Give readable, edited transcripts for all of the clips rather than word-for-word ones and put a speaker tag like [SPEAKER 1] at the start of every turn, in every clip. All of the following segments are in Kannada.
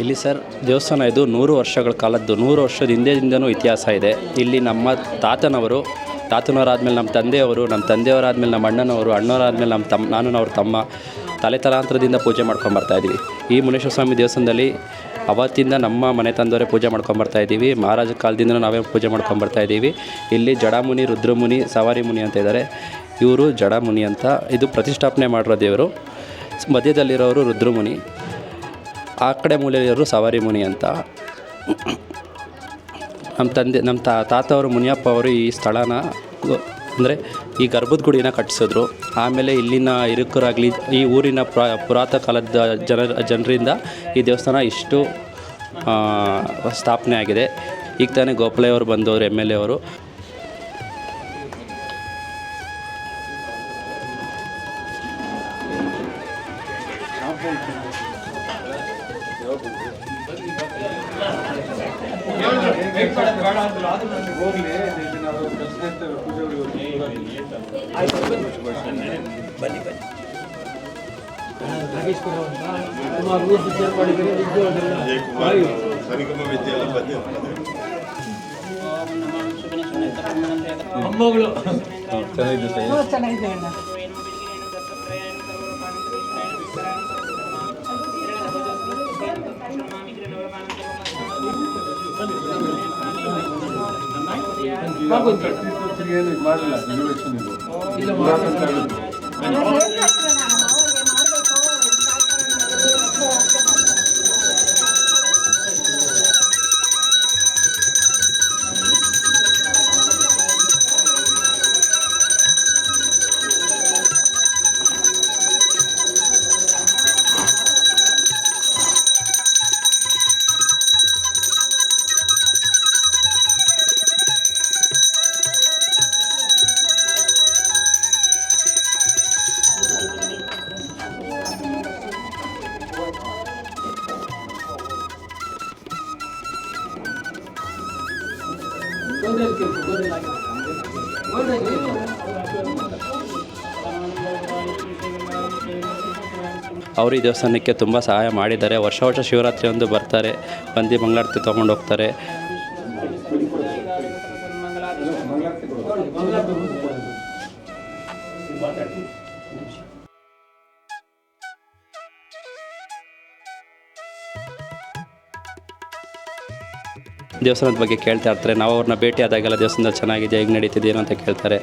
[SPEAKER 1] ಇಲ್ಲಿ ಸರ್ ದೇವಸ್ಥಾನ ಇದು 100 ವರ್ಷಗಳ ಕಾಲದ್ದು, 100 ವರ್ಷದ ಹಿಂದೆಯಿಂದನೂ ಇತಿಹಾಸ ಇದೆ. ಇಲ್ಲಿ ನಮ್ಮ ತಾತನವರಾದ್ಮೇಲೆ ನಮ್ಮ ತಂದೆಯವರಾದ್ಮೇಲೆ ನಮ್ಮ ಅಣ್ಣವರಾದ್ಮೇಲೆ ನಮ್ಮ ನಾನು ಅವ್ರ ತಮ್ಮ ತಲೆತಲಾಂತರದಿಂದ ಪೂಜೆ ಮಾಡ್ಕೊಂಬರ್ತಾಯಿದ್ದೀವಿ. ಈ ಮುನೇಶ್ವರ ಸ್ವಾಮಿ ದೇವಸ್ಥಾನದಲ್ಲಿ ಅವತ್ತಿಂದ ನಮ್ಮ ಮನೆ ತಂದವರೇ ಪೂಜೆ ಮಾಡ್ಕೊಂಬರ್ತಾಯಿದ್ದೀವಿ. ಮಹಾರಾಜ ಕಾಲದಿಂದ ನಾವೇ ಪೂಜೆ ಮಾಡ್ಕೊಂಬರ್ತಾಯಿದ್ದೀವಿ. ಇಲ್ಲಿ ಜಡಾಮುನಿ, ರುದ್ರಮುನಿ, ಸವಾರಿ ಮುನಿ ಅಂತ ಇದ್ದಾರೆ. ಇವರು ಜಡಾಮುನಿ ಅಂತ, ಇದು ಪ್ರತಿಷ್ಠಾಪನೆ ಮಾಡಿರೋ ದೇವರು. ಮಧ್ಯದಲ್ಲಿರೋರು ರುದ್ರಮುನಿ, ಆ ಕಡೆ ಮೂಲೆಯಲ್ಲಿರೋರು ಸವಾರಿ ಮುನಿ ಅಂತ. ನಮ್ಮ ತಾತವರು ಮುನಿಯಪ್ಪ ಅವರು ಈ ಸ್ಥಳನ ಅಂದರೆ ಈ ಗರ್ಭದ ಗುಡಿನ ಕಟ್ಟಿಸಿದ್ರು. ಆಮೇಲೆ ಇಲ್ಲಿನ ಹಿರಿಕರಾಗಲಿ ಈ ಊರಿನ ಪುರಾತನ ಕಾಲದ ಜನರಿಂದ ಈ ದೇವಸ್ಥಾನ ಇಷ್ಟು ಸ್ಥಾಪನೆ ಆಗಿದೆ. ಈಗ ತಾನೇ ಗೋಪಾಲಯ್ಯವರು ಬಂದವರು, MLA ಅವರು. ಅವರು ಈ ದೇವಸ್ಥಾನಕ್ಕೆ ತುಂಬ ಸಹಾಯ ಮಾಡಿದ್ದಾರೆ. ವರ್ಷ ಶಿವರಾತ್ರಿ ಒಂದು ಬರ್ತಾರೆ, ಬಂದು ಮಂಗಳಾರತಿ ತೊಗೊಂಡು ಹೋಗ್ತಾರೆ. ದೇವಸ್ಥಾನದ ಬಗ್ಗೆ ಕೇಳ್ತಾ ಇರ್ತಾರೆ. ನಾವು ಅವ್ರನ್ನ ಭೇಟಿ ಆದಾಗೆಲ್ಲ ದೇವಸ್ಥಾನದಲ್ಲಿ ಚೆನ್ನಾಗಿದೆ, ಹೇಗೆ ನಡೀತಿದೆ ಏನು ಅಂತ ಕೇಳ್ತಾರೆ.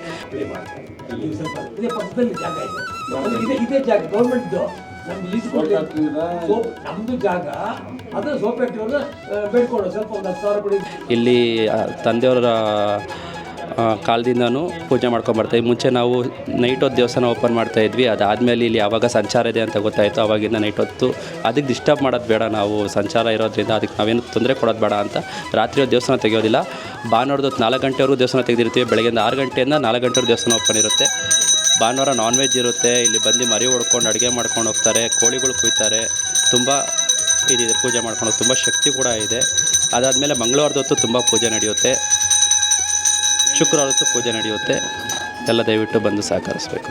[SPEAKER 1] ಇಲ್ಲಿ ತಂದೆಯವರ ಕಾಲದಿಂದನೂ ಪೂಜೆ ಮಾಡ್ಕೊಂಬರ್ತಾಯಿದ್ವಿ. ಮುಂಚೆ ನಾವು ನೈಟ್ ಹೊತ್ತು ದೇವಸ್ಥಾನ ಓಪನ್ ಮಾಡ್ತಾಯಿದ್ವಿ. ಅದಾದಮೇಲೆ ಇಲ್ಲಿ ಯಾವಾಗ ಸಂಚಾರ ಇದೆ ಅಂತ ಗೊತ್ತಾಯಿತು, ಆವಾಗಿಂದ ನೈಟ್ ಹೊತ್ತು ಅದಕ್ಕೆ ಡಿಸ್ಟರ್ಬ್ ಮಾಡೋದು ಬೇಡ, ನಾವು ಸಂಚಾರ ಇರೋದ್ರಿಂದ ಅದಕ್ಕೆ ನಾವೇನು ತೊಂದರೆ ಕೊಡೋದು ಬೇಡ ಅಂತ ರಾತ್ರಿ ಹೊತ್ತು ದೇವಸ್ಥಾನ ತೆಗೆಯೋದಿಲ್ಲ. ಭಾನುವಾರದ ಹೊತ್ತು 4 ಗಂಟೆವರೆಗೂ ದೇವಸ್ಥಾನ ತೆಗೆದಿರ್ತೀವಿ. ಬೆಳಗ್ಗೆ 6 ಗಂಟೆಯಿಂದ 4 ಗಂಟೆವರೆಗೂ ದೇವಸ್ಥಾನ ಓಪನ್ ಇರುತ್ತೆ. ಭಾನುವಾರ ನಾನ್ ವೆಜ್ ಇರುತ್ತೆ. ಇಲ್ಲಿ ಬಂದು ಮರಿ ಹೊಡ್ಕೊಂಡು ಅಡುಗೆ ಮಾಡ್ಕೊಂಡು ಹೋಗ್ತಾರೆ, ಕೋಳಿಗಳು ಕುಯ್ತಾರೆ. ತುಂಬ ಇದಿದೆ, ಪೂಜೆ ಮಾಡ್ಕೊಂಡು ತುಂಬ ಶಕ್ತಿ ಕೂಡ ಇದೆ. ಅದಾದಮೇಲೆ ಮಂಗಳವಾರದ ಹೊತ್ತು ತುಂಬ ಪೂಜೆ ನಡೆಯುತ್ತೆ, ಶುಕ್ರವಾರ ಹೊತ್ತು ಪೂಜೆ ನಡೆಯುತ್ತೆ. ಎಲ್ಲ ದಯವಿಟ್ಟು ಬಂದು ಸಹಕರಿಸಬೇಕು.